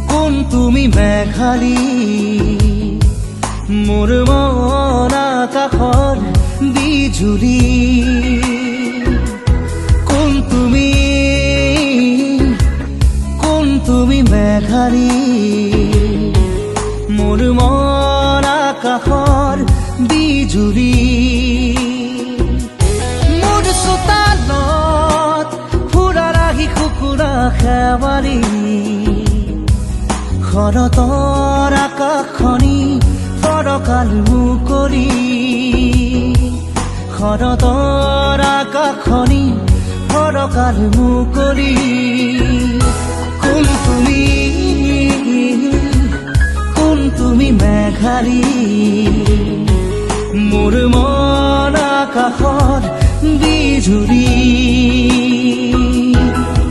কোন তুমি মেঘালী মোৰ মন আকাশৰ বিজুলী কোন তুমি মেঘালী মোৰ মন আকাশৰ বিজুলী মোৰ চোতালত ফুৰা ৰাহি কুকুৰা খেৱালী শৰতৰ আকাশখনি ফৰকাল মুকলি শৰতৰ আকাশখনি ফৰকাল মুকলি কোন তুমি মেঘালী মোৰ মন আকাশৰ বিজুলী